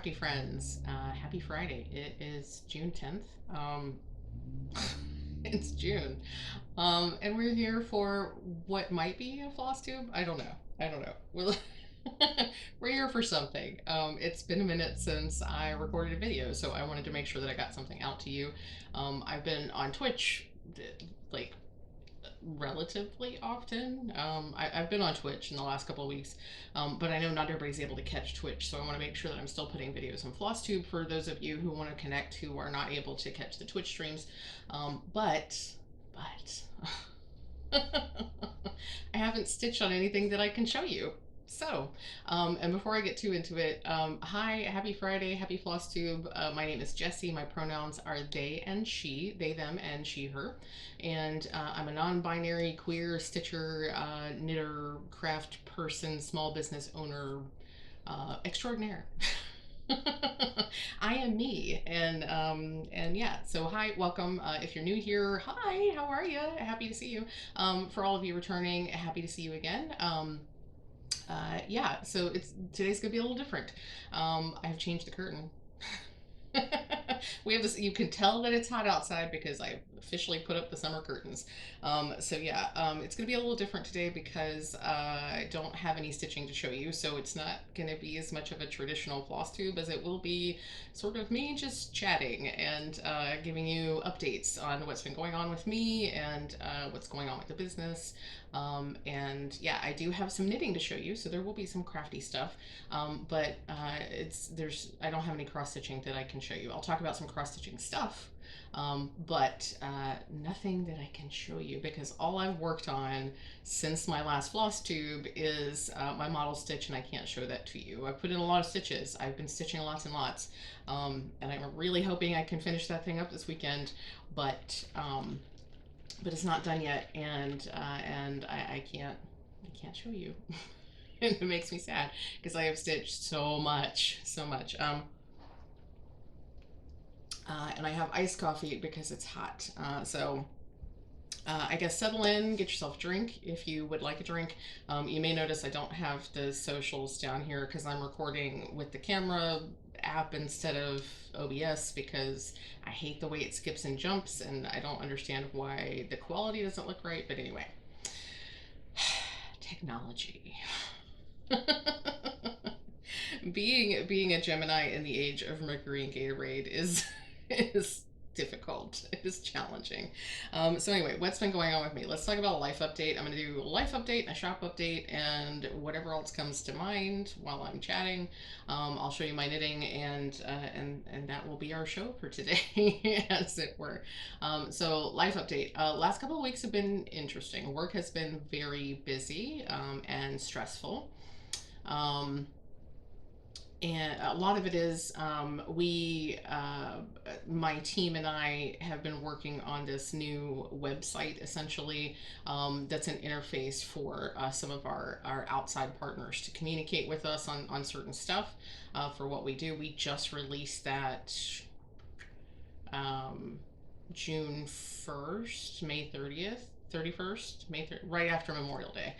crafty friends. Happy Friday. It is June 10th. It's June. And we're here for what might be a floss tube. I don't know. I don't know. We're here for something. It's been a minute since I recorded a video, so I wanted to make sure that I got something out to you. I've been on Twitch, like, relatively often. I've been on Twitch in the last couple of weeks, but I know not everybody's able to catch Twitch, so I want to make sure that I'm still putting videos on Flosstube for those of you who want to connect who are not able to catch the Twitch streams. But I haven't stitched on anything that I can show you. So, and before I get too into it, hi, happy Friday, happy Flosstube. My name is Jessie. My pronouns are they and she, they, them, and she, her. And I'm a non-binary, queer, stitcher, knitter, craft person, small business owner, extraordinaire. I am me, and yeah. So hi, welcome. If you're new here, hi, how are you? Happy to see you. For all of you returning, happy to see you again. Yeah. So today's gonna be a little different. I've changed the curtain. We have this, you can tell that it's hot outside because I officially put up the summer curtains. So yeah, it's gonna be a little different today because I don't have any stitching to show you, so it's not gonna be as much of a traditional floss tube as it will be sort of me just chatting and giving you updates on what's been going on with me and what's going on with the business. And yeah, I do have some knitting to show you, so there will be some crafty stuff. But I don't have any cross stitching that I can show you. I'll talk about some cross stitching stuff, but nothing that I can show you because all I've worked on since my last floss tube is my model stitch, and I can't show that to you. I put in a lot of stitches. I've been stitching lots and lots, and I'm really hoping I can finish that thing up this weekend, but it's not done yet, and I can't show you. And it makes me sad because I have stitched so much. And I have iced coffee because it's hot. I guess settle in, get yourself a drink if you would like a drink. You may notice I don't have the socials down here because I'm recording with the camera app instead of OBS because I hate the way it skips and jumps, and I don't understand why the quality doesn't look right. But anyway, technology. Being a Gemini in the age of Mercury and Gatorade is difficult. It is challenging. So anyway, what's been going on with me? Let's talk about a life update. I'm going to do a life update, a shop update, and whatever else comes to mind while I'm chatting. I'll show you my knitting, and that will be our show for today, as it were. So life update. Last couple of weeks have been interesting. Work has been very busy and stressful. And a lot of it is my team and I have been working on this new website essentially that's an interface for some of our outside partners to communicate with us on certain stuff for what we do. We just released that June 1st, May 30th. 31st, right after Memorial Day.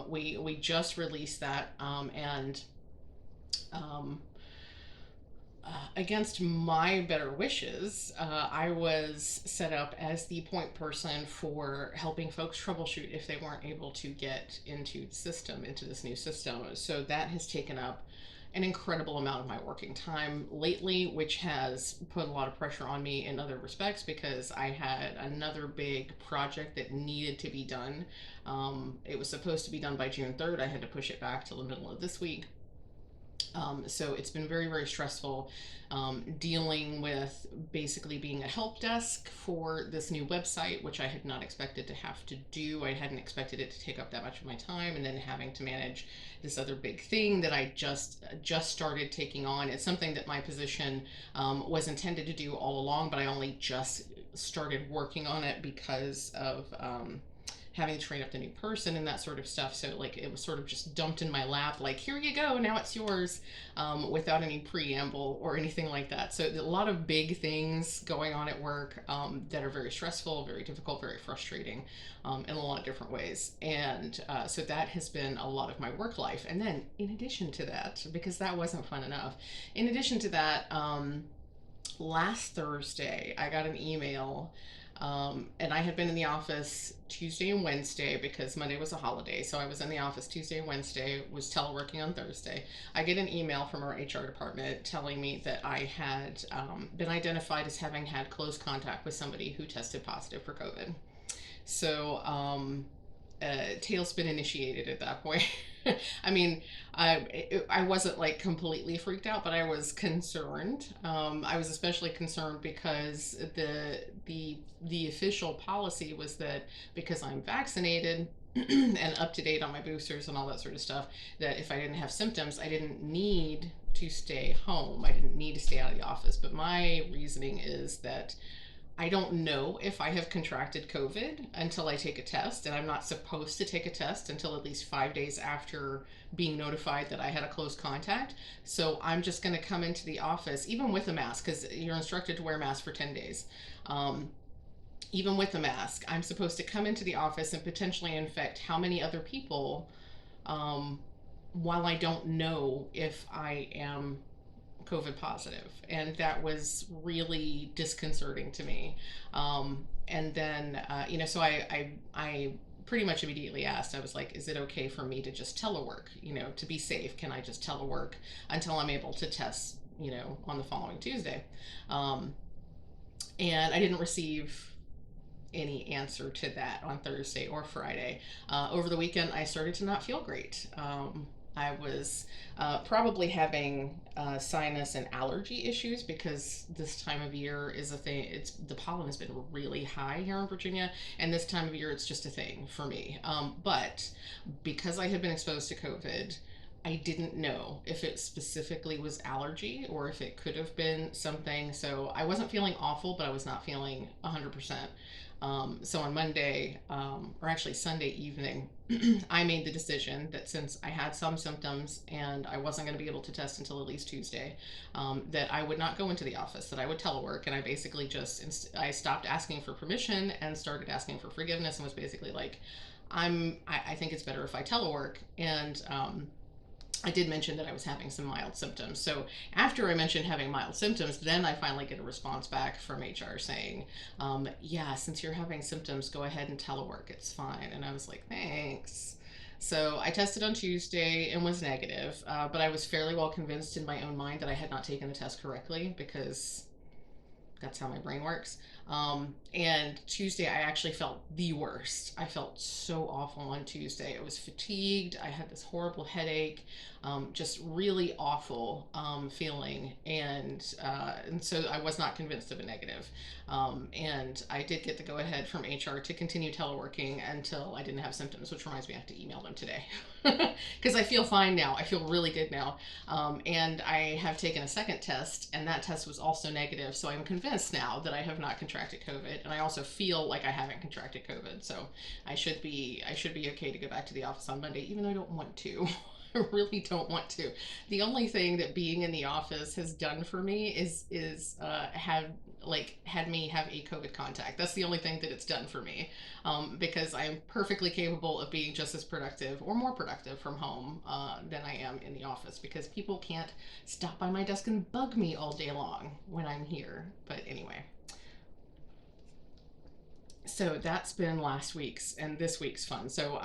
We just released that, and against my better wishes, I was set up as the point person for helping folks troubleshoot if they weren't able to get into this new system. So that has taken up an incredible amount of my working time lately, which has put a lot of pressure on me in other respects because I had another big project that needed to be done. It was supposed to be done by June 3rd. I had to push it back to the middle of this week. So it's been very, very stressful dealing with basically being a help desk for this new website, which I had not expected to have to do. I hadn't expected it to take up that much of my time, and then having to manage this other big thing that I just started taking on. It's something that my position was intended to do all along, but I only just started working on it because of having to train up the new person and that sort of stuff. So like it was sort of just dumped in my lap, like, here you go, now it's yours, without any preamble or anything like that. So a lot of big things going on at work, that are very stressful, very difficult, very frustrating, in a lot of different ways. And so that has been a lot of my work life. And then in addition to that, because that wasn't fun enough, in addition to that, last Thursday, I got an email, and I had been in the office Tuesday and Wednesday because Monday was a holiday. So I was in the office Tuesday and Wednesday, was teleworking on Thursday. I get an email from our HR department telling me that I had, been identified as having had close contact with somebody who tested positive for COVID. So, tailspin initiated at that point. I mean, I wasn't like completely freaked out, but I was concerned. I was especially concerned because the official policy was that because I'm vaccinated and up to date on my boosters and all that sort of stuff, that if I didn't have symptoms, I didn't need to stay home. I didn't need to stay out of the office. But my reasoning is that I don't know if I have contracted COVID until I take a test, and I'm not supposed to take a test until at least 5 days after being notified that I had a close contact. So I'm just going to come into the office, even with a mask, because you're instructed to wear a mask for 10 days. Even with a mask, I'm supposed to come into the office and potentially infect how many other people, um, while I don't know if I am COVID positive, and that was really disconcerting to me. And then, so I pretty much immediately asked. I was like, "Is it okay for me to just telework? To be safe, can I just telework until I'm able to test? On the following Tuesday?" And I didn't receive any answer to that on Thursday or Friday. Over the weekend, I started to not feel great. I was probably having sinus and allergy issues because this time of year is a thing. The pollen has been really high here in Virginia, and this time of year it's just a thing for me. But because I had been exposed to COVID, I didn't know if it specifically was allergy or if it could have been something. So I wasn't feeling awful, but I was not feeling 100%. So on Monday, or actually Sunday evening, I made the decision that since I had some symptoms and I wasn't going to be able to test until at least Tuesday, that I would not go into the office, that I would telework. And I basically I stopped asking for permission and started asking for forgiveness, and was basically like, I think it's better if I telework. And I did mention that I was having some mild symptoms. So after I mentioned having mild symptoms, then I finally get a response back from HR saying, yeah, since you're having symptoms, go ahead and telework. It's fine. And I was like, thanks. So I tested on Tuesday and was negative, but I was fairly well convinced in my own mind that I had not taken the test correctly because that's how my brain works. And Tuesday, I actually felt the worst. I felt so awful on Tuesday. I was fatigued. I had this horrible headache, just really awful feeling. And so I was not convinced of a negative. And I did get the go ahead from HR to continue teleworking until I didn't have symptoms, which reminds me I have to email them today because I feel fine now. I feel really good now. And I have taken a second test, and that test was also negative. So I'm convinced now that I have not contracted COVID, and I also feel like I haven't contracted COVID. So I should be okay to go back to the office on Monday, even though I don't want to. I really don't want to. The only thing that being in the office has done for me is had me have a COVID contact. That's the only thing that it's done for me, because I'm perfectly capable of being just as productive or more productive from home than I am in the office, because people can't stop by my desk and bug me all day long when I'm here. But anyway. So that's been last week's and this week's fun. So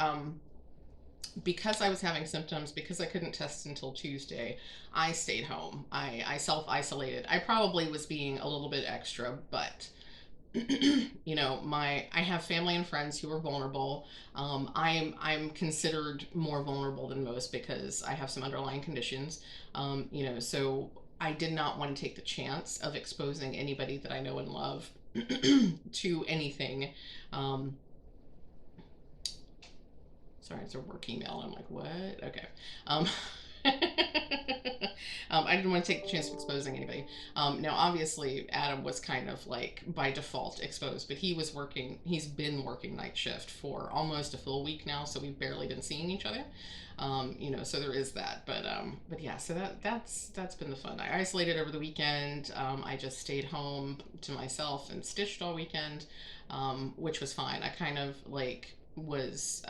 because I was having symptoms, because I couldn't test until Tuesday, I stayed home. I self-isolated. I probably was being a little bit extra, but I have family and friends who are vulnerable. I'm considered more vulnerable than most because I have some underlying conditions. So I did not want to take the chance of exposing anybody that I know and love to anything. Sorry, it's a work email. I'm like, what? Okay. I didn't want to take the chance of exposing anybody. Now, obviously, Adam was kind of like by default exposed, but he's been working night shift for almost a full week now, so we've barely been seeing each other. So there is that. But yeah, so that's been the fun. I isolated over the weekend. I just stayed home to myself and stitched all weekend, which was fine. I kind of like was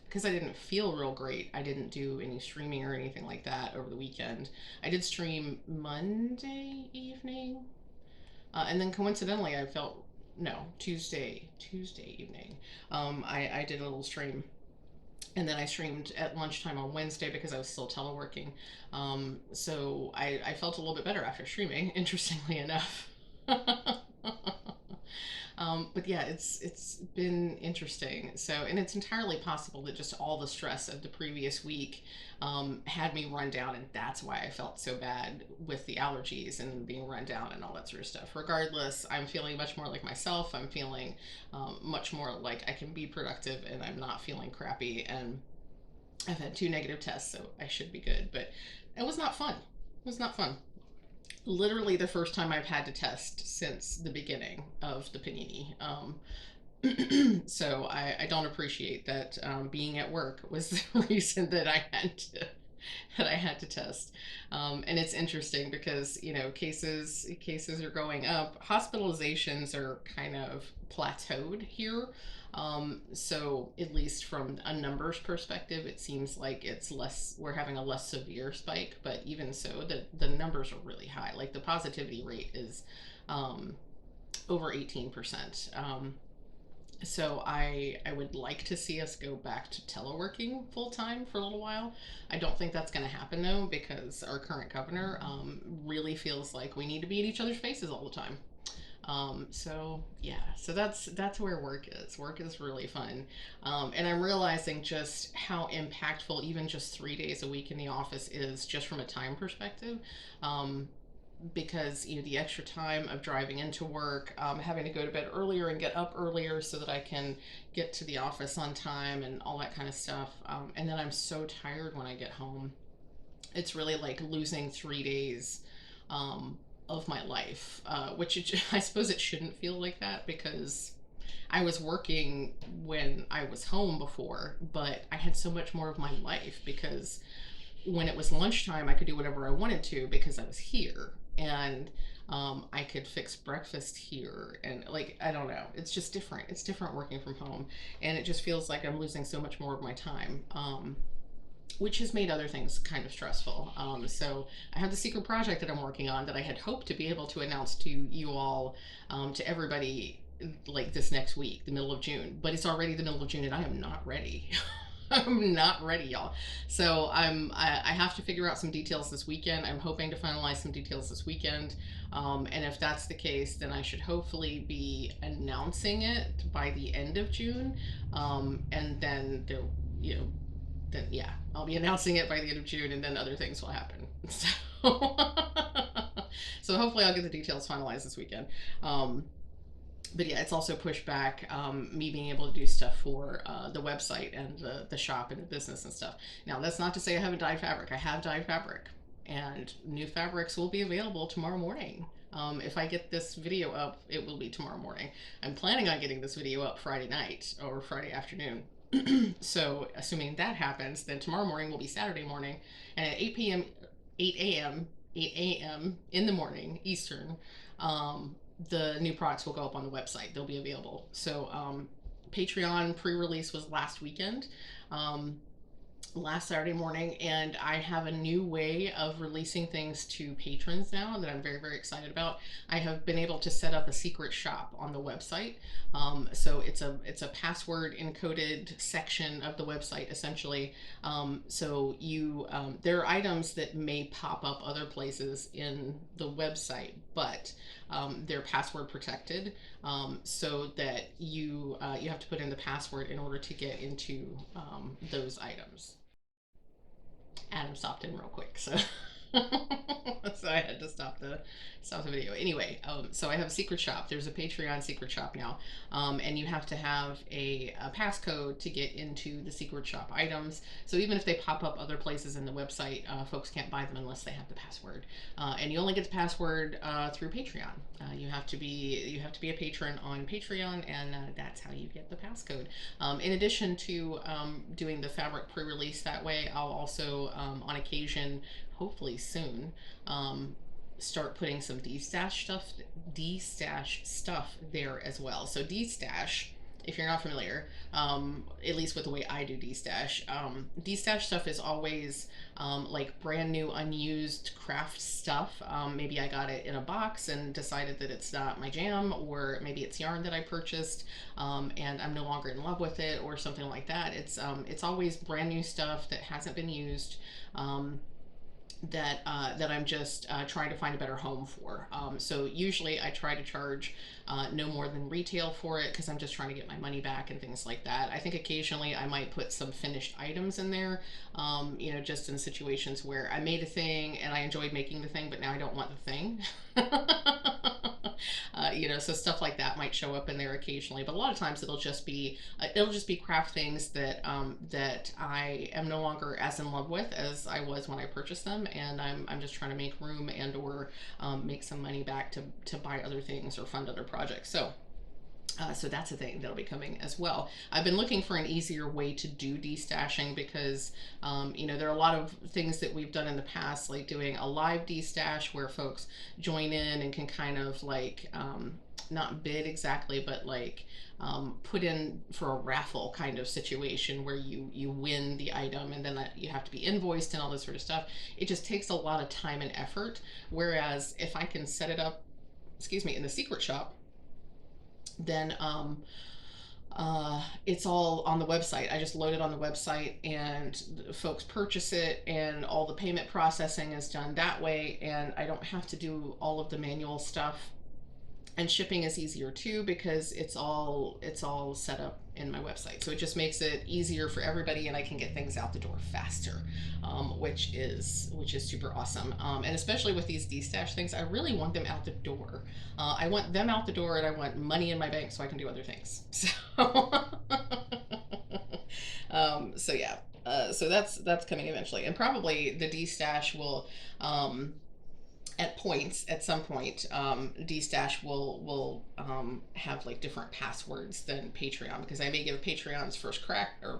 because I didn't feel real great. I didn't do any streaming or anything like that over the weekend. I did stream Monday evening, and then coincidentally, I felt no Tuesday evening. I did a little stream, and then I streamed at lunchtime on Wednesday because I was still teleworking. So I felt a little bit better after streaming, interestingly enough. But yeah, it's been interesting. So, and it's entirely possible that just all the stress of the previous week had me run down, and that's why I felt so bad with the allergies and being run down and all that sort of stuff. Regardless, I'm feeling much more like myself. I'm feeling much more like I can be productive, and I'm not feeling crappy. And I've had 2 negative tests, so I should be good. But it was not fun. It was not fun. Literally the first time I've had to test since the beginning of the panini. So I don't appreciate that being at work was the reason that I had to test. And it's interesting because cases are going up. Hospitalizations are kind of plateaued here. So at least from a numbers perspective, it seems like it's less. We're having a less severe spike, but even so, the numbers are really high. Like the positivity rate is um, over 18%. So I would like to see us go back to teleworking full time for a little while. I don't think that's going to happen though because our current governor really feels like we need to be in each other's faces all the time. So yeah, so that's where work is. Work is really fun, and I'm realizing just how impactful even just 3 days a week in the office is, just from a time perspective. Um, because the extra time of driving into work, having to go to bed earlier and get up earlier so that I can get to the office on time and all that kind of stuff. And then I'm so tired when I get home. It's really like losing 3 days um, of my life, I suppose it shouldn't feel like that because I was working when I was home before, but I had so much more of my life because when it was lunchtime, I could do whatever I wanted to because I was here. And I could fix breakfast here. And like, I don't know. It's just different. It's different working from home. And it just feels like I'm losing so much more of my time. Which has made other things kind of stressful. So I have the secret project that I'm working on that I had hoped to be able to announce to you all, to everybody, like this next week, the middle of June. But it's already the middle of June, and I am not ready. I'm not ready, y'all. So I have to figure out some details this weekend. I'm hoping to finalize some details this weekend. And if that's the case, then I should hopefully be announcing it by the end of June. And then there, you know, then yeah, I'll be announcing it by the end of June, and then other things will happen. So, so hopefully I'll get the details finalized this weekend. But yeah, it's also pushed back me being able to do stuff for the website and the shop and the business and stuff. Now, that's not to say I haven't dyed fabric. I have dyed fabric, and new fabrics will be available tomorrow morning. If I get this video up, it will be tomorrow morning. I'm planning on getting this video up Friday night or Friday afternoon. So, assuming that happens, then tomorrow morning will be Saturday morning, and at 8 p.m., 8 a.m. in the morning Eastern, the new products will go up on the website. They'll be available. So, Patreon pre-release was last weekend. Last Saturday morning, and I have a new way of releasing things to patrons now that I'm very, very excited about. I have been able to set up a secret shop on the website. So it's a password encoded section of the website essentially. So there are items that may pop up other places in the website, but they're password protected, so that you have to put in the password in order to get into those items. Adam stopped in real quick, so So I had to stop the video. Anyway, so I have a secret shop. There's a Patreon secret shop now, and you have to have a passcode to get into the secret shop items. So even if they pop up other places in the website, folks can't buy them unless they have the password. And you only get the password through Patreon. You have to be a patron on Patreon, and that's how you get the passcode. In addition to doing the fabric pre-release that way, I'll also on occasion, hopefully soon, start putting some de-stash stuff there as well. So de-stash, if you're not familiar, at least with the way I do de-stash, de-stash stuff is always like brand new unused craft stuff. Maybe I got it in a box and decided that it's not my jam, or maybe it's yarn that I purchased and I'm no longer in love with it, or something like that. It's always brand new stuff that hasn't been used. That I'm just trying to find a better home for. So usually I try to charge no more than retail for it, because I'm just trying to get my money back and things like that. I think occasionally I might put some finished items in there, just in situations where I made a thing and I enjoyed making the thing, but now I don't want the thing. So stuff like that might show up in there occasionally, but a lot of times it'll just be craft things that that I am no longer as in love with as I was when I purchased them, and I'm just trying to make room and or make some money back to buy other things or fund other projects. So that's a thing that'll be coming as well. I've been looking for an easier way to do destashing because, there are a lot of things that we've done in the past, like doing a live destash where folks join in and can kind of like, not bid exactly, but like put in for a raffle kind of situation where you win the item, and then you have to be invoiced and all this sort of stuff. It just takes a lot of time and effort. Whereas if I can set it up, in the secret shop, then it's all on the website. I just load it on the website and folks purchase it, and all the payment processing is done that way, and I don't have to do all of the manual stuff. And shipping is easier too, because it's all set up in my website. So it just makes it easier for everybody, and I can get things out the door faster, which is super awesome. And especially with these destash things, I really want them out the door. I want them out the door, and I want money in my bank so I can do other things. So yeah. So that's coming eventually, and probably the destash will. At some point, destash will have like different passwords than Patreon, because I may give patrons first crack at the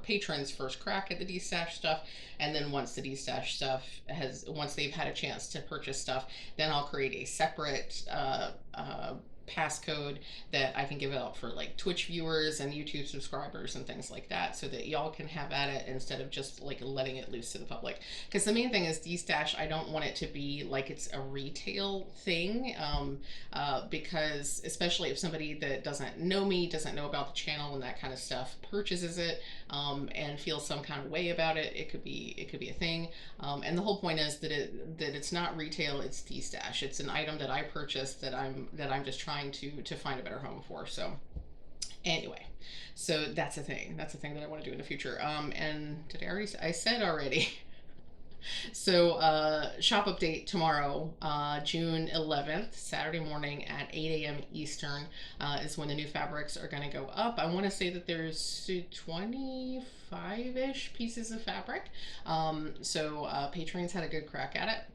destash stuff, and then once the destash stuff once they've had a chance to purchase stuff, then I'll create a separate passcode that I can give out for like Twitch viewers and YouTube subscribers and things like that, so that y'all can have at it instead of just like letting it loose to the public. Because the main thing is destash, I don't want it to be like it's a retail thing, because especially if somebody that doesn't know me, doesn't know about the channel and that kind of stuff, purchases it and feels some kind of way about it, it could be a thing. And the whole point is that it's not retail, it's destash. It's an item that I purchased that I'm just trying to find a better home for. So anyway, so that's a thing that I want to do in the future. And I said already. So shop update tomorrow, June 11th, Saturday morning at 8 a.m. Eastern is when the new fabrics are going to go up. I want to say that there's 25-ish pieces of fabric. So patrons had a good crack at it.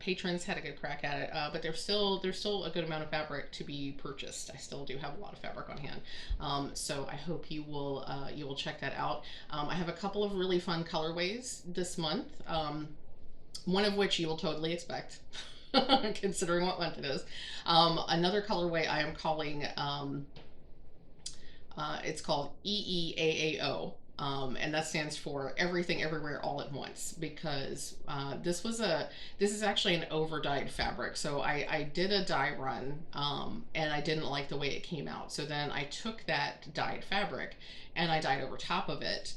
But there's still a good amount of fabric to be purchased. I still do have a lot of fabric on hand. So I hope you will check that out. I have a couple of really fun colorways this month. One of which you will totally expect, considering what month it is. Another colorway I am calling, it's called EEAAO, and that stands for Everything Everywhere All at Once, because this is actually an over-dyed fabric. So I did a dye run, and I didn't like the way it came out. So then I took that dyed fabric and I dyed over top of it.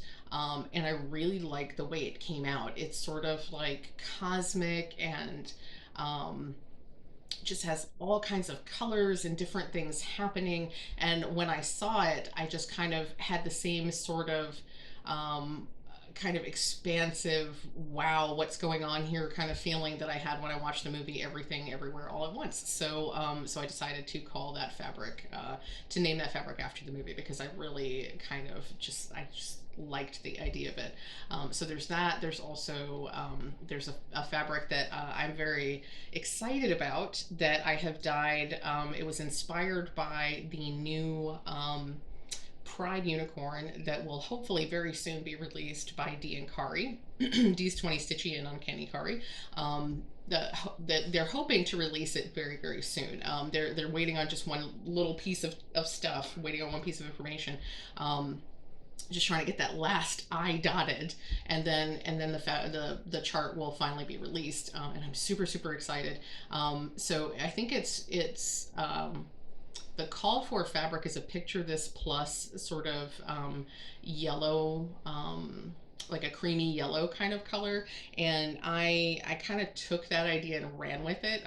And I really like the way it came out. It's sort of like cosmic and just has all kinds of colors and different things happening. And when I saw it, I just kind of had the same sort of kind of expansive, wow, what's going on here kind of feeling that I had when I watched the movie Everything Everywhere All at Once. So I decided to call that fabric, to name that fabric after the movie, because I really kind of I just liked the idea of it. So there's that. There's also there's a fabric that I'm very excited about that I have dyed. It was inspired by the new Pride unicorn that will hopefully very soon be released by Dee and Kari. Dee's 20 Stitchy and Uncanny Kari. They're hoping to release it very, very soon. They're waiting on just one little piece of stuff, waiting on one piece of information. Just trying to get that last I dotted, and then the chart will finally be released, and I'm super, super excited. So I think it's the called for fabric is a picture this plus sort of yellow, like a creamy yellow kind of color, and I kind of took that idea and ran with it.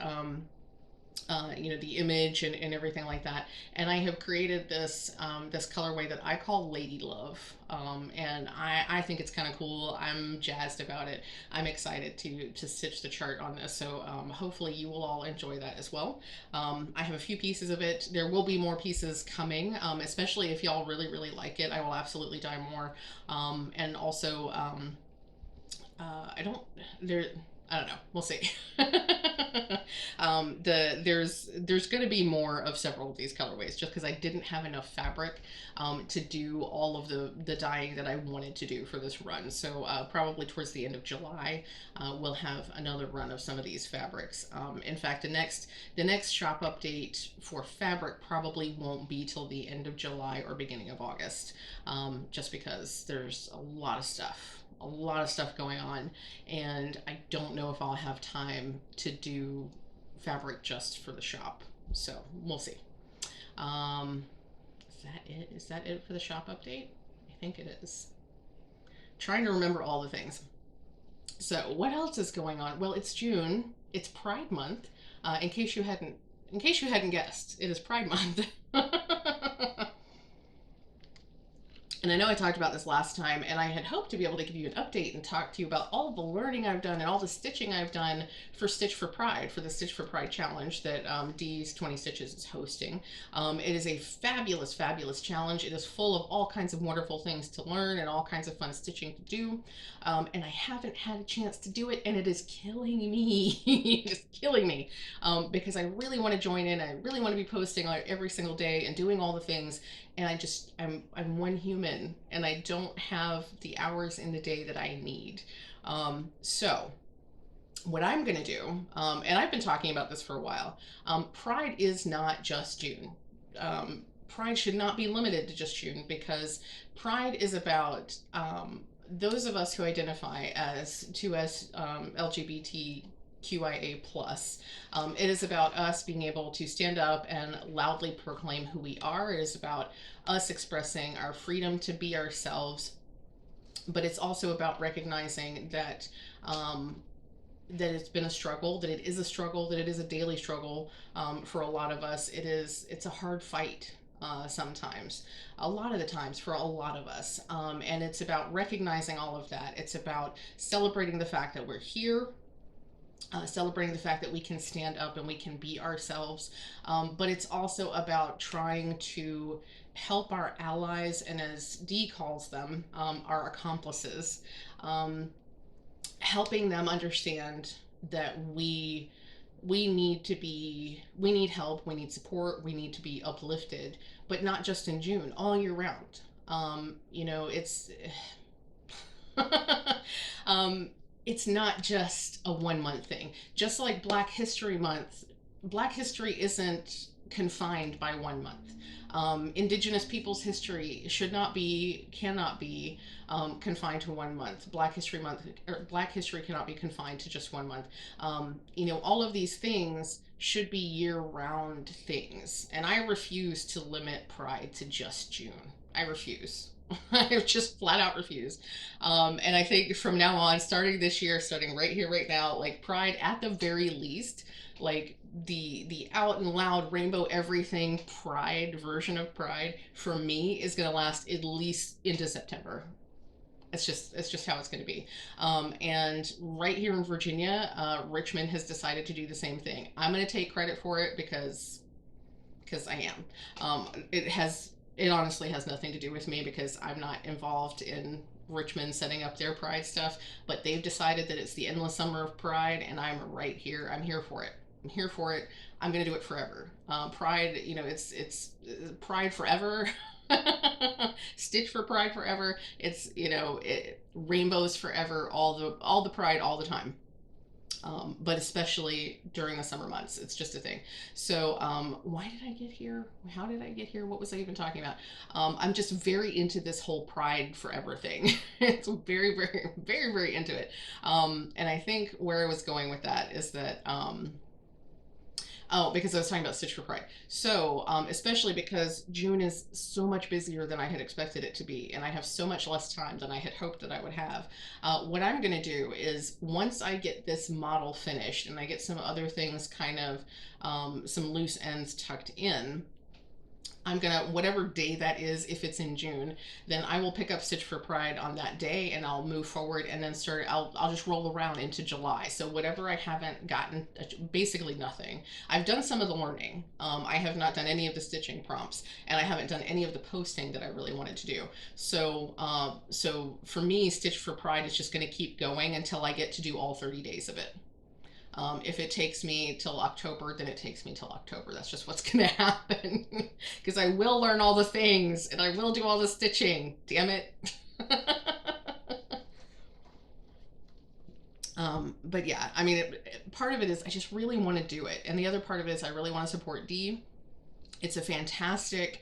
You know, the image and everything like that. And I have created this this colorway that I call Lady Love, and I think it's kind of cool. I'm jazzed about it. I'm excited to stitch the chart on this. So hopefully you will all enjoy that as well. I have a few pieces of it. There will be more pieces coming, especially if y'all really, really like it. I will absolutely dye more. And also, I don't there. I don't know. We'll see. There's going to be more of several of these colorways, just because I didn't have enough fabric to do all of the dyeing that I wanted to do for this run. So probably towards the end of July, we'll have another run of some of these fabrics. In fact, the next shop update for fabric probably won't be till the end of July or beginning of August, just because there's a lot of stuff going on, and I don't know if I'll have time to do fabric just for the shop. So we'll see. Is that it? Is that it for the shop update? I think it is. Trying to remember all the things. So what else is going on? Well, it's June. It's Pride Month. In case you hadn't guessed, it is Pride Month. And I know I talked about this last time, and I had hoped to be able to give you an update and talk to you about all the learning I've done and all the stitching I've done for Stitch for Pride, for the Stitch for Pride challenge that Dee's 20 Stitches is hosting. It is a fabulous, fabulous challenge. It is full of all kinds of wonderful things to learn and all kinds of fun stitching to do. And I haven't had a chance to do it, and it is killing me. Just killing me. Because I really want to join in. I really want to be posting like every single day and doing all the things. And I'm one human, and I don't have the hours in the day that I need. So what I'm going to do, and I've been talking about this for a while, Pride is not just June. Pride should not be limited to just June, because Pride is about those of us who identify as LGBTQIA plus. It is about us being able to stand up and loudly proclaim who we are. It is about us expressing our freedom to be ourselves, but it's also about recognizing that that it's been a struggle, that it is a struggle, that it is a daily struggle for a lot of us. It's a hard fight sometimes, a lot of the times for a lot of us, and it's about recognizing all of that. It's about celebrating the fact that we're here, celebrating the fact that we can stand up and we can be ourselves, but it's also about trying to help our allies, and as Dee calls them, our accomplices, helping them understand that we need help, we need support, we need to be uplifted, but not just in June, all year round. You know, it's it's not just a 1 month thing. Just like Black History Month, Black history isn't confined by 1 month. Indigenous people's history cannot be confined to 1 month. Black History Month, or Black history cannot be confined to just 1 month. You know, all of these things should be year-round things, and I refuse to limit Pride to just June. I refuse. I just flat out refuse. And I think from now on, starting this year, starting right here, right now, like Pride, at the very least, like the out and loud rainbow everything Pride version of Pride for me is going to last at least into September. It's just how it's going to be. And right here in Virginia, Richmond has decided to do the same thing. I'm going to take credit for it because I am. It honestly has nothing to do with me because I'm not involved in Richmond setting up their Pride stuff, but they've decided that it's the endless summer of Pride, and I'm right here. I'm here for it. I'm here for it. I'm gonna do it forever. Pride, it's Pride forever. Stitch for Pride forever. It's rainbows forever. All the Pride all the time. But especially during the summer months, it's just a thing. So, why did I get here? How did I get here? What was I even talking about? I'm just very into this whole Pride Forever thing. It's very, very, very, very into it. And I think where I was going with that is that oh, because I was talking about Stitch for Pride. So, especially because June is so much busier than I had expected it to be, and I have so much less time than I had hoped that I would have. What I'm going to do is once I get this model finished and I get some other things kind of, some loose ends tucked in, I'm gonna, whatever day that is, if it's in June, then I will pick up Stitch for Pride on that day and I'll move forward and then I'll just roll around into July. So whatever I haven't gotten, basically nothing. I've done some of the learning. I have not done any of the stitching prompts and I haven't done any of the posting that I really wanted to do. So for me, Stitch for Pride is just gonna keep going until I get to do all 30 days of it. If it takes me till October, then it takes me till October. That's just what's going to happen. Because I will learn all the things and I will do all the stitching. Damn it. But yeah, I mean, part of it is I just really want to do it. And the other part of it is I really want to support Dee. It's a fantastic,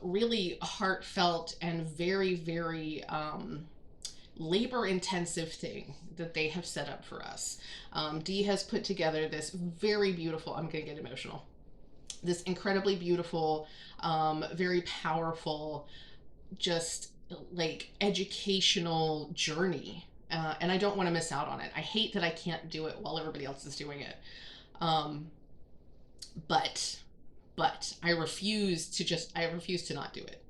really heartfelt and very, very labor intensive thing that they have set up for us. Dee has put together this very beautiful, I'm going to get emotional, this incredibly beautiful, very powerful, just like educational journey. And I don't want to miss out on it. I hate that I can't do it while everybody else is doing it. Um, but I refuse to not do it.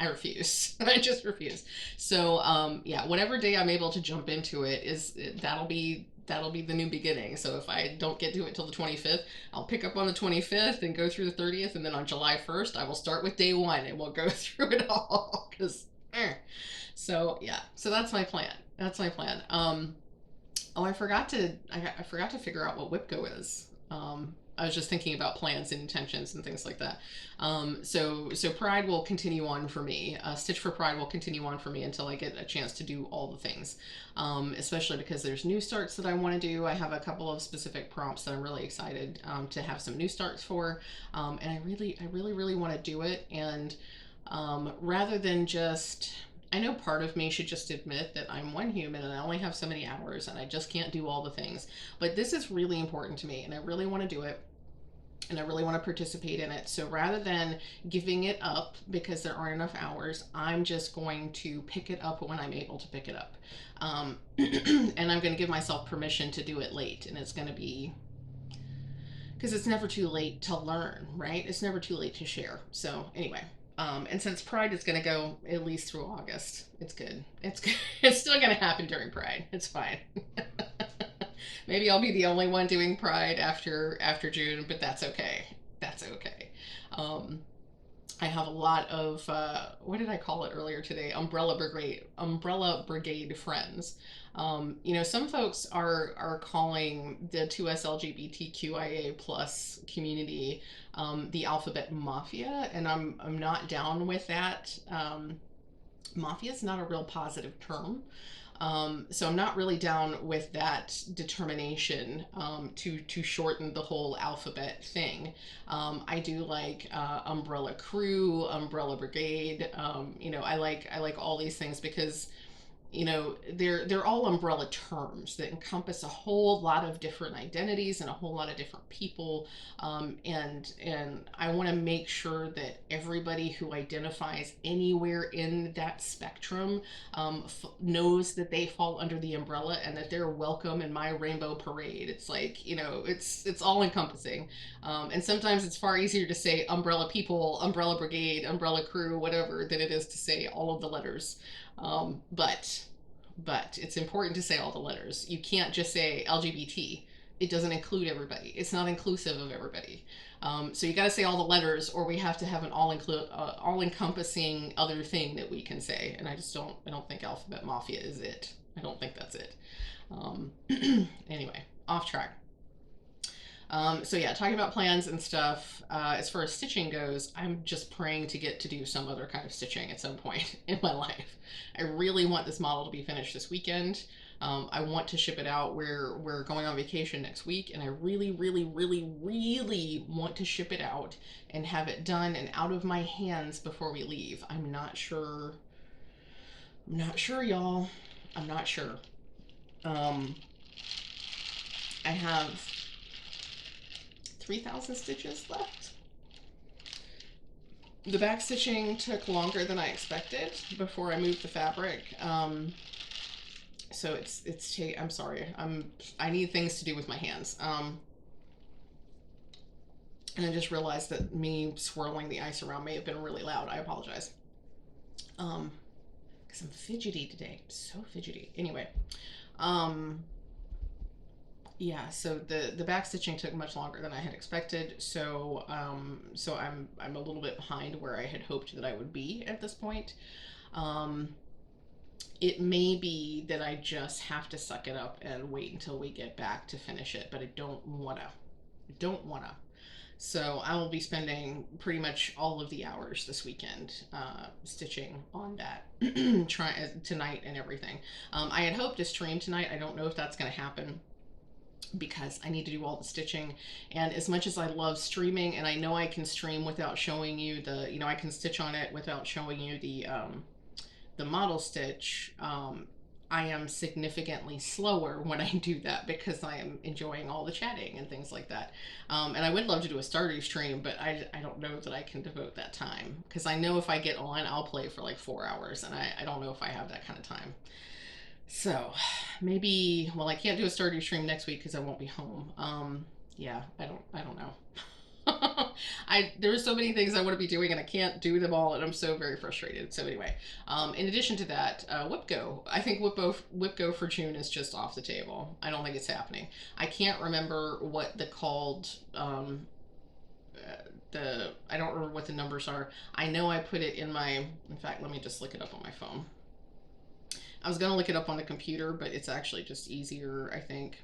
I refuse. I just refuse. So yeah, whatever day I'm able to jump into it that'll be the new beginning. So if I don't get to it till the 25th, I'll pick up on the 25th and go through the 30th, and then on July 1st I will start with day 1 and we'll go through it all. So yeah, so that's my plan. That's my plan. Oh, I forgot to figure out what WIPCO is. I was just thinking about plans and intentions and things like that. So Pride will continue on for me. Stitch for Pride will continue on for me until I get a chance to do all the things. Especially because there's new starts that I want to do. I have a couple of specific prompts that I'm really excited to have some new starts for. And I really want to do it. And rather than just, I know part of me should just admit that I'm one human and I only have so many hours and I just can't do all the things. But this is really important to me and I really want to do it. And I really want to participate in it. So rather than giving it up because there aren't enough hours, I'm just going to pick it up when I'm able to pick it up. And I'm going to give myself permission to do it late. And it's going to be, because it's never too late to learn, right? It's never too late to share. So anyway, and since Pride is going to go at least through August, it's good. It's good. It's still going to happen during Pride. It's fine. Maybe I'll be the only one doing Pride after June, but that's okay. That's okay. I have a lot of what did I call it earlier today? Umbrella Brigade friends. Some folks are calling the 2S LGBTQIA plus community the alphabet mafia, and I'm not down with that. Mafia is not a real positive term. So I'm not really down with that determination to shorten the whole alphabet thing. I do like Umbrella Crew, Umbrella Brigade. I like all these things because they're all umbrella terms that encompass a whole lot of different identities and a whole lot of different people, and I want to make sure that everybody who identifies anywhere in that spectrum knows that they fall under the umbrella and that they're welcome in my rainbow parade. It's like, it's all encompassing, and sometimes it's far easier to say umbrella people, umbrella brigade, umbrella crew, whatever, than it is to say all of the letters. But but it's important to say all the letters. You can't just say LGBT. It doesn't include everybody. It's not inclusive of everybody. So you got to say all the letters, or we have to have an all-encompassing other thing that we can say. And I don't think Alphabet Mafia is it. I don't think that's it. Anyway, off track. So yeah, talking about plans and stuff. As far as stitching goes, I'm just praying to get to do some other kind of stitching at some point in my life. I really want this model to be finished this weekend. I want to ship it out. We're going on vacation next week, and I really, really, really, really want to ship it out and have it done and out of my hands before we leave. I'm not sure. I'm not sure, y'all. I'm not sure. I have 3,000 stitches left. The back stitching took longer than I expected before I moved the fabric. So I'm sorry. I need things to do with my hands. And I just realized that me swirling the ice around may have been really loud. I apologize. Because I'm fidgety today. I'm so fidgety. Anyway, yeah, so the back stitching took much longer than I had expected, so I'm a little bit behind where I had hoped that I would be at this point. It may be that I just have to suck it up and wait until we get back to finish it, but I don't wanna. So I will be spending pretty much all of the hours this weekend stitching on that tonight and everything. I had hoped to stream tonight. I don't know if that's going to happen because I need to do all the stitching. And as much as I love streaming, and I know I can stream without showing you I can stitch on it without showing you the model stitch, I am significantly slower when I do that because I am enjoying all the chatting and things like that. And I would love to do a Stardew stream, but I don't know that I can devote that time because I know if I get on, I'll play for like 4 hours, and I don't know if I have that kind of time. So maybe, well, I can't do a Stardew stream next week because I won't be home. Yeah, I don't know. There's so many things I want to be doing and I can't do them all, and I'm so very frustrated. So anyway, in addition to that, WhipGo. I think WhipGo for June is just off the table. I don't think it's happening. I can't remember what I don't remember what the numbers are. I know I put it in fact, let me just look it up on my phone. I was going to look it up on the computer, but it's actually just easier, I think,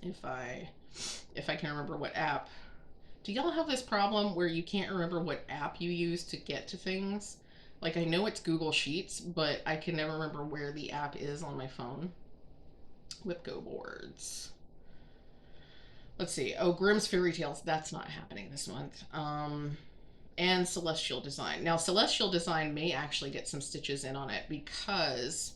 if I can remember what app. Do y'all have this problem where you can't remember what app you use to get to things? Like, I know it's Google Sheets, but I can never remember where the app is on my phone. WhipGo boards. Let's see. Oh, Grimm's Fairy Tales. That's not happening this month. And Celestial Design. Now, Celestial Design may actually get some stitches in on it because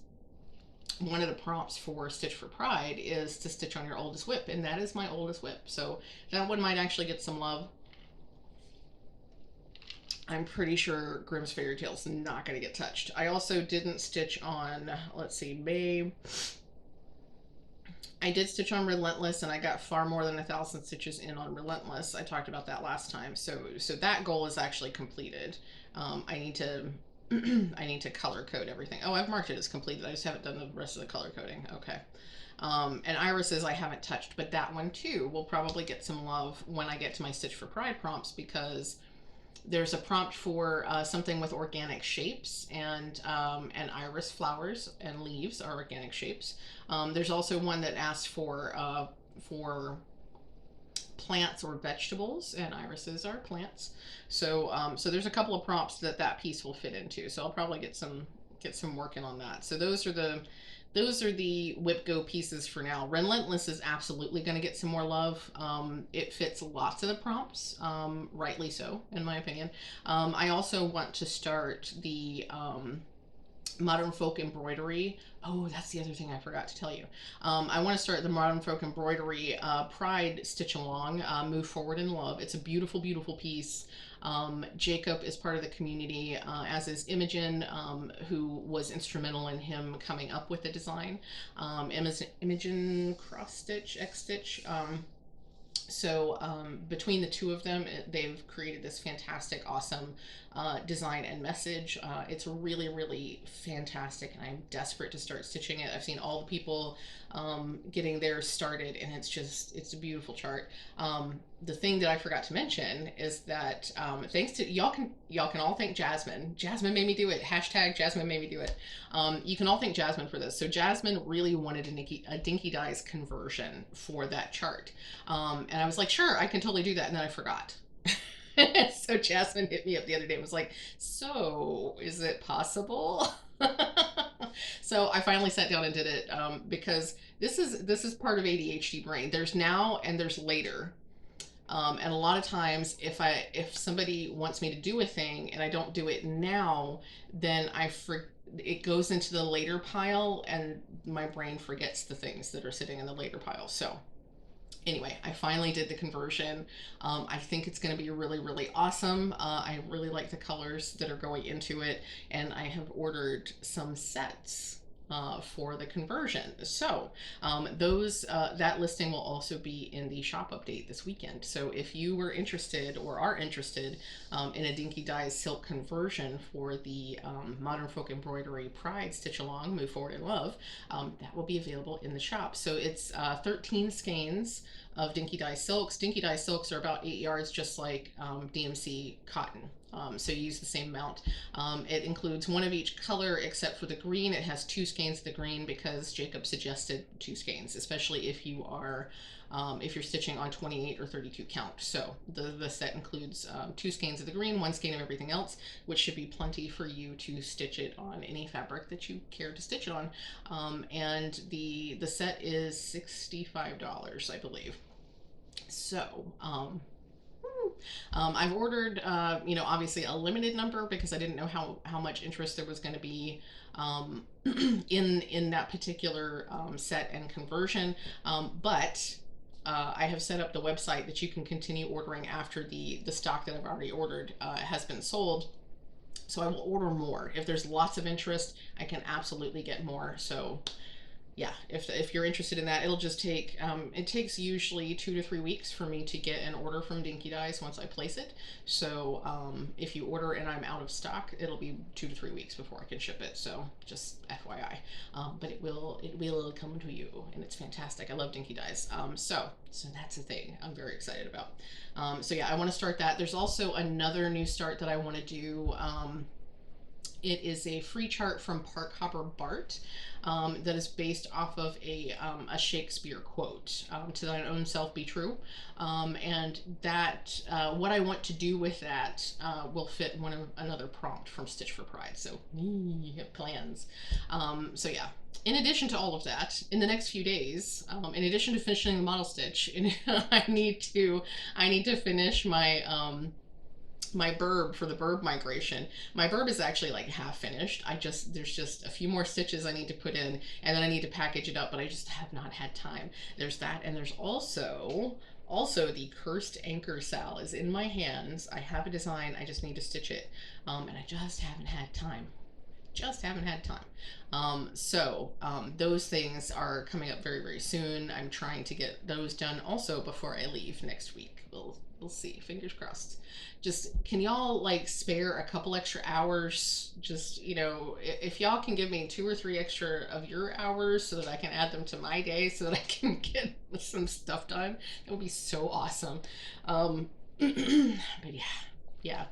one of the prompts for Stitch for Pride is to stitch on your oldest whip, and that is my oldest whip. So that one might actually get some love. I'm pretty sure Grimm's Fairy Tales is not going to get touched. I also didn't stitch on, let's see, May. I did stitch on Relentless, and I got far more than 1,000 stitches in on Relentless. I talked about that last time. So that goal is actually completed. I need to color code everything. Oh, I've marked it as completed. I just haven't done the rest of the color coding. Okay. And Irises I haven't touched, but that one too will probably get some love when I get to my Stitch for Pride prompts, because there's a prompt for something with organic shapes, and iris flowers and leaves are organic shapes. There's also one that asks for plants or vegetables, and irises are plants. So there's a couple of prompts that piece will fit into. So I'll probably get some working on that. So those are the WhipGo pieces for now. Relentless is absolutely going to get some more love. It fits lots of the prompts, rightly so, in my opinion. I also want to start the Modern Folk Embroidery. Oh, that's the other thing I forgot to tell you. I want to start the Modern Folk Embroidery Pride Stitch Along, Move Forward in Love. It's a beautiful, beautiful piece. Jacob is part of the community, as is Imogen, who was instrumental in him coming up with the design. Imogen Cross Stitch, X Stitch. So between the two of them, they've created this fantastic, awesome design and message. It's really, really fantastic, and I'm desperate to start stitching it. I've seen all the people getting theirs started, and it's a beautiful chart. The thing that I forgot to mention is that thanks to y'all can all thank Jasmine. Jasmine made me do it. Hashtag Jasmine made me do it. You can all thank Jasmine for this. So Jasmine really wanted a Dinky Dyes conversion for that chart. And I was like, sure, I can totally do that. And then I forgot. So Jasmine hit me up the other day and was like, so is it possible? So I finally sat down and did it because this is part of ADHD brain. There's now and there's later. And a lot of times if somebody wants me to do a thing and I don't do it now, then it goes into the later pile and my brain forgets the things that are sitting in the later pile. So anyway, I finally did the conversion. I think it's going to be really, really awesome. I really like the colors that are going into it, and I have ordered some sets for the conversion. So that listing will also be in the shop update this weekend. So if you were interested or are interested in a Dinky Dyes silk conversion for the Modern Folk Embroidery Pride Stitch Along Move Forward in Love, that will be available in the shop. So it's 13 skeins of Dinky Dye silks. Dinky Dye silks are about 8 yards, just like DMC cotton. So you use the same amount. It includes one of each color except for the green. It has 2 skeins of the green because Jacob suggested 2 skeins, especially if you are if you're stitching on 28 or 32 count. So the set includes 2 skeins of the green, 1 skein of everything else, which should be plenty for you to stitch it on any fabric that you care to stitch it on. And the set is $65, I believe. So I've ordered, obviously a limited number because I didn't know how much interest there was going to be in that particular set and conversion. But I have set up the website that you can continue ordering after the stock that I've already ordered has been sold. So I will order more. If there's lots of interest, I can absolutely get more. So yeah, if you're interested in that, it'll just take, it takes usually 2 to 3 weeks for me to get an order from Dinky Dyes once I place it. So if you order and I'm out of stock, it'll be 2 to 3 weeks before I can ship it. So just FYI, but it will come to you, and it's fantastic. I love Dinky Dyes. So that's a thing I'm very excited about. So yeah, I want to start that. There's also another new start that I want to do. It is a free chart from Park Hopper Bart that is based off of a Shakespeare quote, to thine own self be true. And that, what I want to do with that will fit another prompt from Stitch for Pride. So, plans. So yeah. In addition to all of that, in the next few days, in addition to finishing the model stitch, I need to finish my my burb for the burb migration. My burb is actually like half finished. There's just a few more stitches I need to put in, and then I need to package it up, but I just have not had time. There's that, and there's also the cursed anchor sal is in my hands. I have a design, I just need to stitch it, and I just haven't had time. Those things are coming up very, very soon. I'm trying to get those done also before I leave next week. We'll see, fingers crossed. Just, can y'all like spare a couple extra hours? Just, if y'all can give me 2 or 3 extra of your hours so that I can add them to my day so that I can get some stuff done, that would be so awesome. But yeah.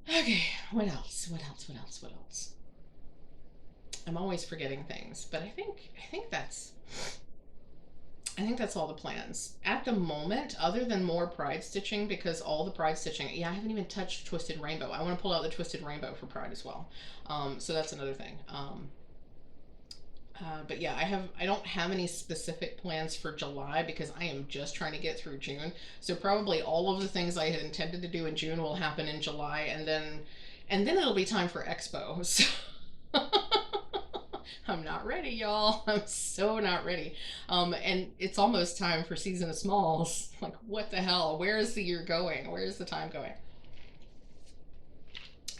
Okay, what else? I'm always forgetting things, but I think that's all the plans at the moment, other than more Pride stitching, because all the Pride stitching, I haven't even touched Twisted Rainbow. I want to pull out the Twisted Rainbow for Pride as well. So that's another thing. But yeah, I don't have any specific plans for July because I am just trying to get through June. So probably all of the things I had intended to do in June will happen in July, and then it'll be time for Expo. So I'm not ready, y'all. I'm so not ready. And it's almost time for Season of Smalls. Like, what the hell? Where is the year going? Where is the time going?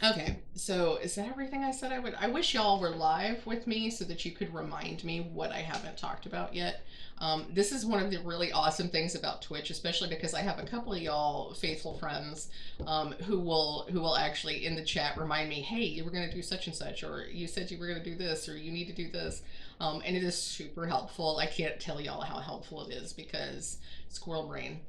Okay, so is that everything I said I would? I wish y'all were live with me so that you could remind me what I haven't talked about yet. This is one of the really awesome things about Twitch, especially because I have a couple of y'all faithful friends who will actually in the chat remind me, hey, you were going to do such and such, or you said you were going to do this, or you need to do this, and it is super helpful. I can't tell y'all how helpful it is because squirrel brain.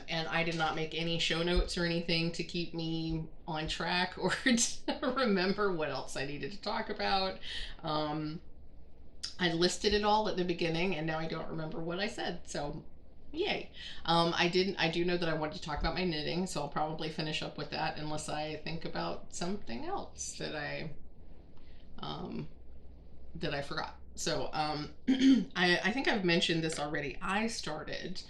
And I did not make any show notes or anything to keep me on track or to remember what else I needed to talk about. Um, I listed it all at the beginning, and now I don't remember what I said. So, yay! I didn't. I do know that I wanted to talk about my knitting, so I'll probably finish up with that unless I think about something else um, that I forgot. So I think I've mentioned this already. I started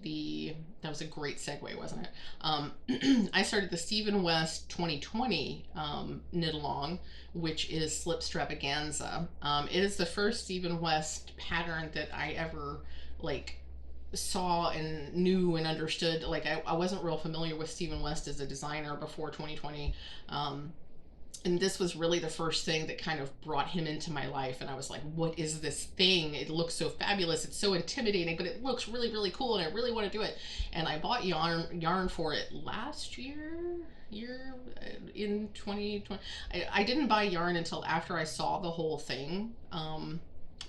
the, that was a great segue, wasn't it? I started the Stephen West 2020 knit along, which is Slip Stravaganza. It is the first Stephen West pattern that I ever like saw and knew and understood. Like I wasn't real familiar with Stephen West as a designer before 2020. And this was really the first thing that kind of brought him into my life, and I was like, what is this thing? It looks so fabulous, it's so intimidating, but it looks really, really cool, and I really want to do it. And I bought yarn for it last year in 2020. I didn't buy yarn until after I saw the whole thing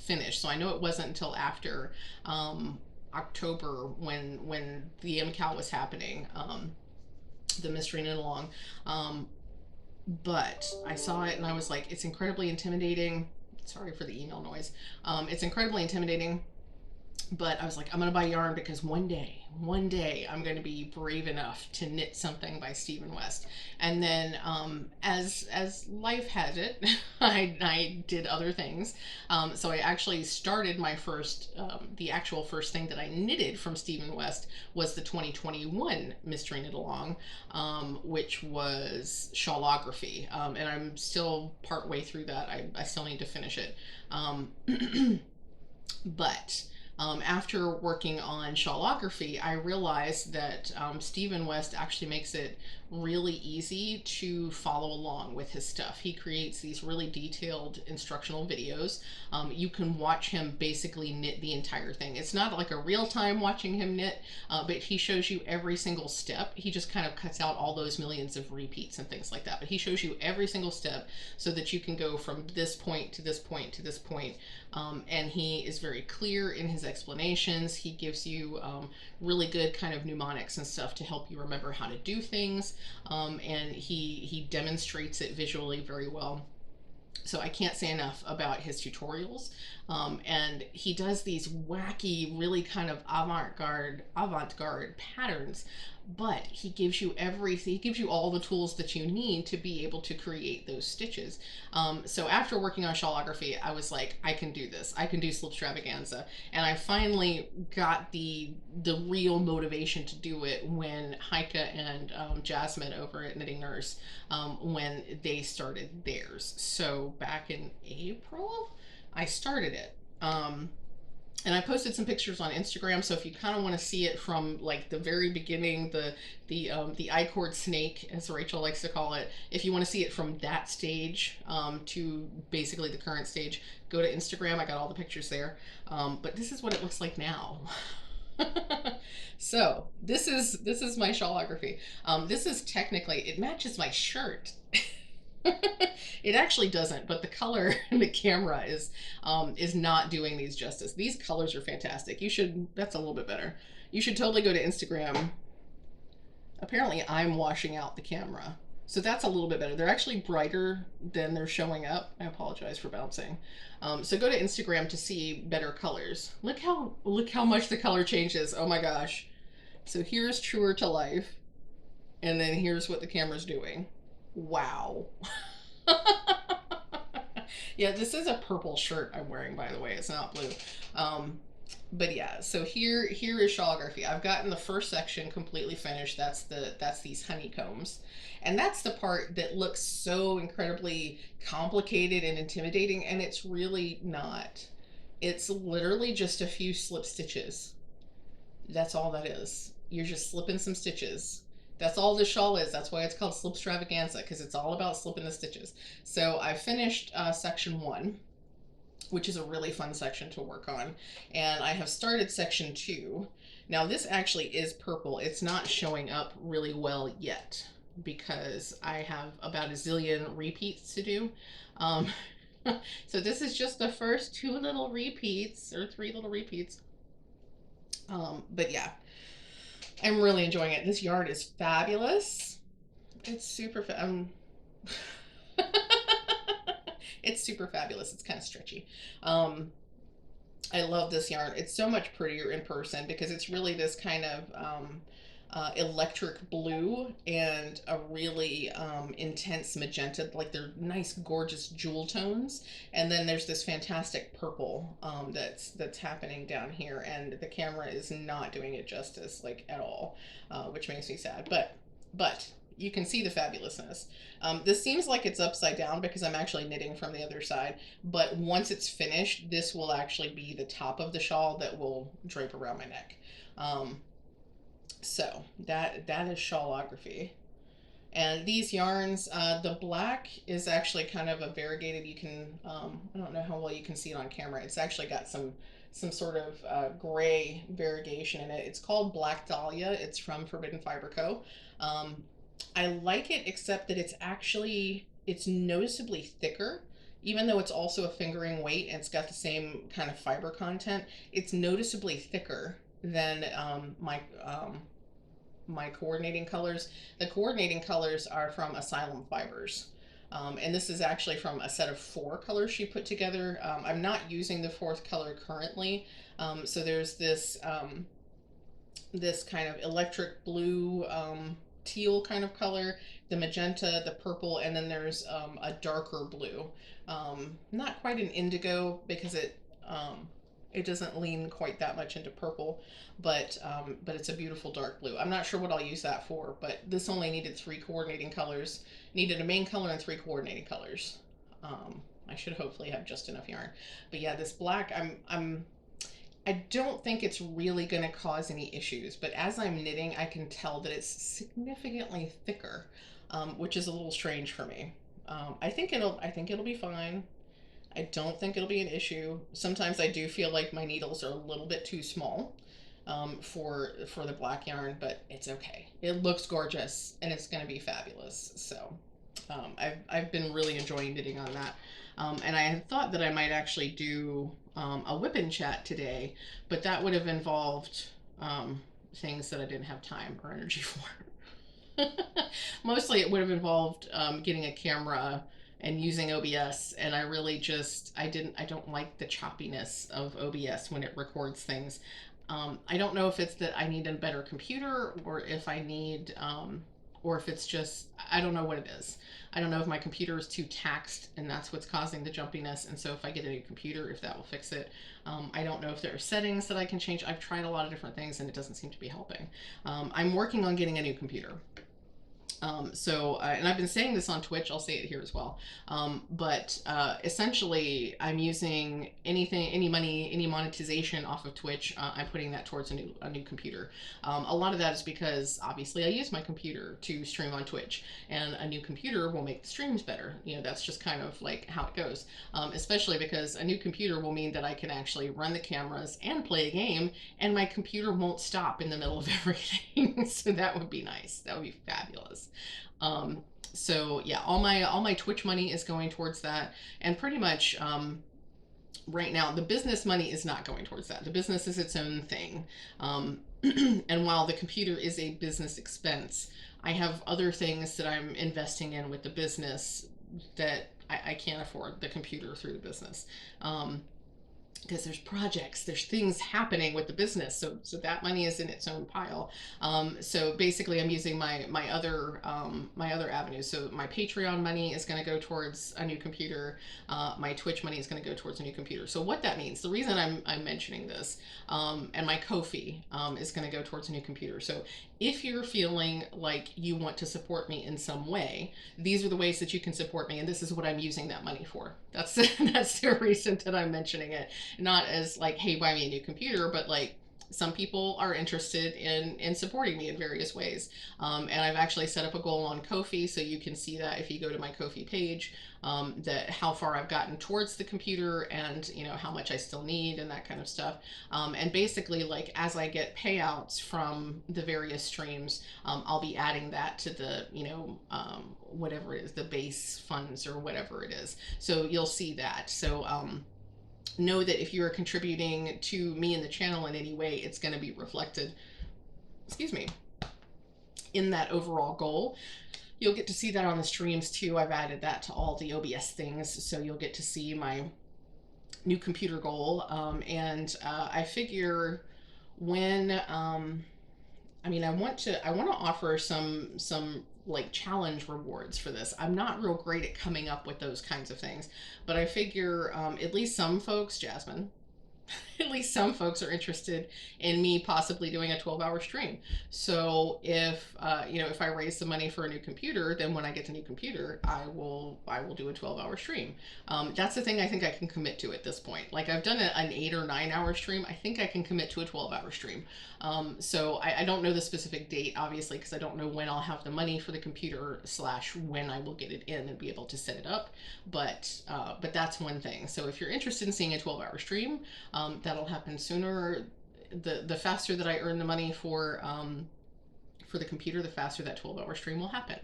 finished, so I know it wasn't until after October when the MCAL was happening, the mystery knit along. But I saw it and I was like, it's incredibly intimidating. Sorry for the email noise. It's incredibly intimidating, but I was like, I'm gonna buy yarn because one day I'm gonna be brave enough to knit something by Stephen West. And then as life has it, I did other things. So I actually started my first, the actual first thing that I knitted from Stephen West was the 2021 Mystery Knit Along, which was shawlography. And I'm still part way through that. I still need to finish it. But after working on shawlography, I realized that Stephen West actually makes it really easy to follow along with his stuff. He creates these really detailed instructional videos. You can watch him basically knit the entire thing. It's not like a real time watching him knit, but he shows you every single step. He just kind of cuts out all those millions of repeats and things like that. But he shows you every single step so that you can go from this point to this point to this point. And he is very clear in his explanations. He gives you really good kind of mnemonics and stuff to help you remember how to do things. And he demonstrates it visually very well. So I can't say enough about his tutorials. And he does these wacky, really kind of avant-garde patterns, but he gives you everything. He gives you all the tools that you need to be able to create those stitches. So after working on shawlography, I was like, I can do this. I can do Slip Stravaganza. And I finally got the real motivation to do it when Heike and Jasmine over at Knitting Nurse, when they started theirs. So back in April, I started it. And I posted some pictures on Instagram, so if you kind of want to see it from like the very beginning, the I-cord snake, as Rachel likes to call it, if you want to see it from that stage to basically the current stage, go to Instagram. I got all the pictures there. But this is what it looks like now. So this is my shawlography. This is technically, it matches my shirt. It actually doesn't, but the color in the camera is not doing these justice. These colors are fantastic. You should, that's a little bit better. You should totally go to Instagram. Apparently I'm washing out the camera. So that's a little bit better. They're actually brighter than they're showing up. I apologize for bouncing. So go to Instagram to see better colors. Look how much the color changes. Oh my gosh. So here's truer to life. And then here's what the camera's doing. Wow. Yeah, this is a purple shirt I'm wearing, by the way. It's not blue. But yeah, so here is shawlography. I've gotten the first section completely finished. That's these honeycombs. And that's the part that looks so incredibly complicated and intimidating, and it's really not. It's literally just a few slip stitches. That's all that is. You're just slipping some stitches. That's all this shawl is. That's why it's called Slipstravaganza, because it's all about slipping the stitches. So I finished section 1, which is a really fun section to work on, and I have started section 2. Now this actually is purple. It's not showing up really well yet because I have about a zillion repeats to do. So this is just the first 2 little repeats, or 3 little repeats. But yeah, I'm really enjoying it. This yarn is fabulous. It's super it's super fabulous. It's kind of stretchy. I love this yarn. It's so much prettier in person because it's really this kind of electric blue and a really intense magenta. Like they're nice, gorgeous jewel tones. And then there's this fantastic purple that's happening down here, and the camera is not doing it justice, like at all, which makes me sad. But you can see the fabulousness. This seems like it's upside down because I'm actually knitting from the other side, but once it's finished, this will actually be the top of the shawl that will drape around my neck. So that is shawlography. And these yarns, the black is actually kind of a variegated. You can, I don't know how well you can see it on camera. It's actually got some sort of gray variegation in it. It's called Black Dahlia. It's from Forbidden Fiber Co. I like it, except that it's noticeably thicker, even though it's also a fingering weight and it's got the same kind of fiber content. It's noticeably thicker than my coordinating colors. The coordinating colors are from Asylum Fibers. And this is actually from a set of 4 colors she put together. I'm not using the 4th color currently. So there's this this kind of electric blue, teal kind of color, the magenta, the purple, and then there's a darker blue. Not quite an indigo because it doesn't lean quite that much into purple, but it's a beautiful dark blue. I'm not sure what I'll use that for, but this only needed 3 coordinating colors. Needed a main color and 3 coordinating colors. I should hopefully have just enough yarn. But yeah, this black, I don't think it's really going to cause any issues, but as I'm knitting, I can tell that it's significantly thicker, which is a little strange for me. I think it'll be fine. I don't think it'll be an issue. Sometimes I do feel like my needles are a little bit too small for the black yarn, but it's okay. It looks gorgeous and it's going to be fabulous. So I've been really enjoying knitting on that. And I had thought that I might actually do a whip-in chat today, but that would have involved things that I didn't have time or energy for. Mostly it would have involved getting a camera and using OBS, and I really just, I don't like the choppiness of OBS when it records things. I don't know if it's that I need a better computer, or if I need, or if it's just, I don't know what it is. I don't know if my computer is too taxed and that's what's causing the jumpiness, and so if I get a new computer, if that will fix it. I don't know if there are settings that I can change. I've tried a lot of different things and it doesn't seem to be helping. I'm working on getting a new computer. And I've been saying this on Twitch, I'll say it here as well. Essentially, I'm using any money, any monetization off of Twitch, I'm putting that towards a new computer. A lot of that is because obviously I use my computer to stream on Twitch, and a new computer will make the streams better. You know, that's just kind of like how it goes. Especially because a new computer will mean that I can actually run the cameras and play a game, and my computer won't stop in the middle of everything. So that would be nice. That would be fabulous. So yeah, all my Twitch money is going towards that, and pretty much right now the business money is not going towards that. The business is its own thing, and while the computer is a business expense, I have other things that I'm investing in with the business that I can't afford the computer through the business. Because there's projects, there's things happening with the business, so that money is in its own pile. So basically, I'm using my other avenues. So my Patreon money is going to go towards a new computer. My Twitch money is going to go towards a new computer. So what that means, the reason I'm mentioning this, and my Ko-fi is going to go towards a new computer. So if you're feeling like you want to support me in some way, these are the ways that you can support me, and this is what I'm using that money for. That's the reason that I'm mentioning it. Not as like, hey, buy me a new computer, but like, some people are interested in supporting me in various ways. And I've actually set up a goal on Ko-fi, so you can see that if you go to my Ko-fi page, that how far I've gotten towards the computer, and how much I still need and that kind of stuff. And basically, like, as I get payouts from the various streams, I'll be adding that to the whatever it is, the base funds or whatever it is. So you'll see that. So know that if you are contributing to me and the channel in any way, it's going to be reflected, excuse me, in that overall goal. You'll get to see that on the streams too. I've added that to all the OBS things, so you'll get to see my new computer goal. And I figure when I want to offer some like challenge rewards for this. I'm not real great at coming up with those kinds of things, but I figure at least some folks, Jasmine, at least some folks are interested in me possibly doing a 12-hour stream. So if if I raise the money for a new computer, then when I get the new computer, I will do a 12-hour stream. That's the thing I think I can commit to at this point. Like, I've done an 8 or 9 hour stream. I think I can commit to a 12-hour stream. So I don't know the specific date, obviously, because I don't know when I'll have the money for the computer / when I will get it in and be able to set it up. But that's one thing. So if you're interested in seeing a 12-hour stream, that'll happen sooner. The faster that I earn the money for the computer, the faster that 12-hour stream will happen.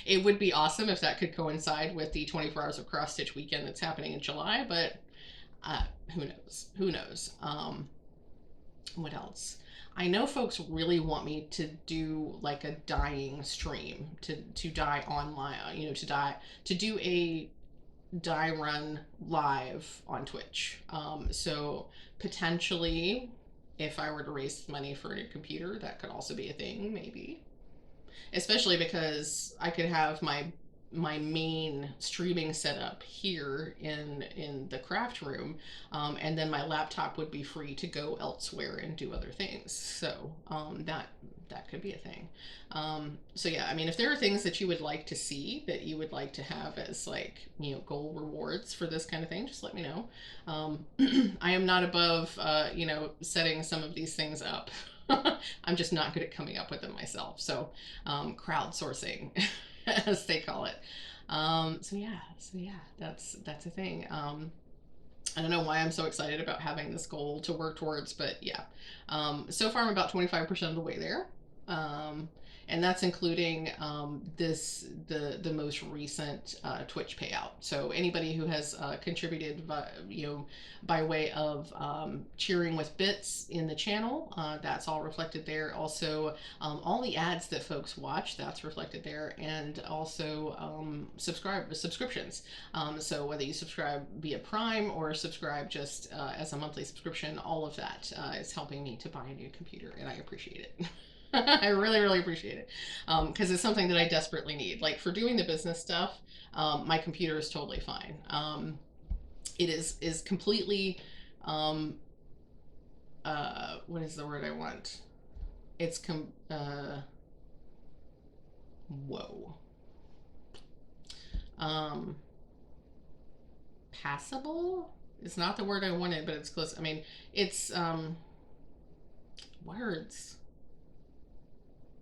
It would be awesome if that could coincide with the 24 hours of cross stitch weekend that's happening in July, but who knows? What else? I know folks really want me to do like a dyeing stream, to dye online, to do a dye run live on Twitch. So potentially, if I were to raise money for a new computer, that could also be a thing, maybe. Especially because I could have my main streaming setup here in the craft room, and then my laptop would be free to go elsewhere and do other things. So that could be a thing. So yeah, I mean, if there are things that you would like to see, that you would like to have as like goal rewards for this kind of thing, just let me know. I am not above setting some of these things up. I'm just not good at coming up with them myself. So crowdsourcing, as they call it. So yeah, that's a thing. I don't know why I'm so excited about having this goal to work towards, but yeah. So far I'm about 25% of the way there. And that's including the most recent Twitch payout. So anybody who has contributed by way of cheering with bits in the channel, that's all reflected there. Also, all the ads that folks watch, that's reflected there, and also subscriptions. So whether you subscribe via Prime or subscribe just as a monthly subscription, all of that is helping me to buy a new computer, and I appreciate it. I really, really appreciate it, because it's something that I desperately need. Like, for doing the business stuff, my computer is totally fine. It is completely, what is the word I want? It's whoa. Passable is not the word I wanted, but it's close. I mean, it's words.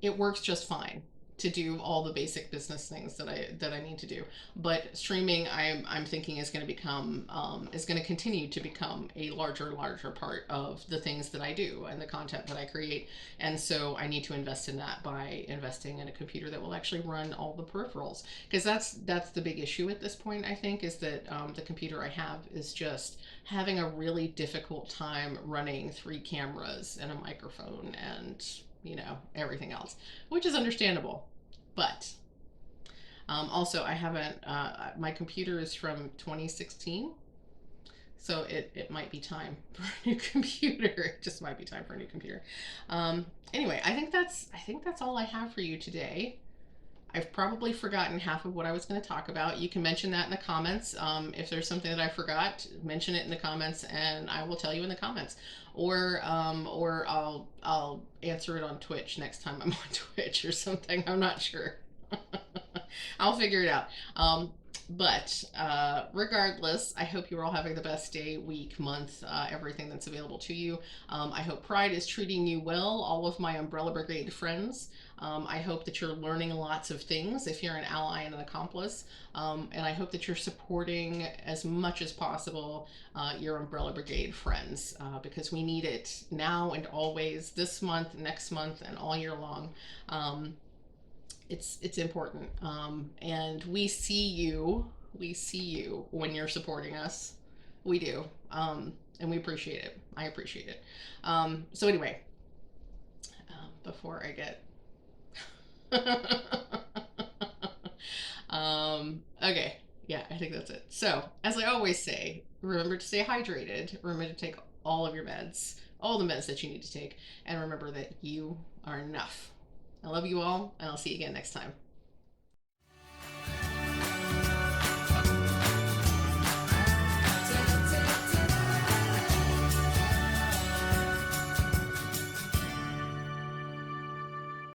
It works just fine to do all the basic business things that I need to do. But streaming, I'm thinking, is going to continue to become a larger part of the things that I do and the content that I create. And so I need to invest in that by investing in a computer that will actually run all the peripherals. Because that's the big issue at this point, I think, is that the computer I have is just having a really difficult time running 3 cameras and a microphone and everything else, which is understandable. But also, I haven't, my computer is from 2016, so it might be time for a new computer. It just might be time for a new computer. Anyway, I think that's all I have for you today. I've probably forgotten half of what I was going to talk about. You can mention that in the comments. If there's something that I forgot, mention it in the comments, and I will tell you in the comments. Or I'll answer it on Twitch next time I'm on Twitch or something. I'm not sure. I'll figure it out. But regardless, I hope you're all having the best day, week, month, everything that's available to you. I hope Pride is treating you well, all of my Umbrella Brigade friends. I hope that you're learning lots of things if you're an ally and an accomplice. And I hope that you're supporting as much as possible your Umbrella Brigade friends because we need it now and always, this month, next month, and all year long. It's important, and we see you when you're supporting us. We do, and we appreciate it. I appreciate it. So anyway, before I get okay, yeah, I think that's it. So as I always say, remember to stay hydrated, remember to take all of your meds, all the meds that you need to take, and remember that you are enough. I love you all, and I'll see you again next time.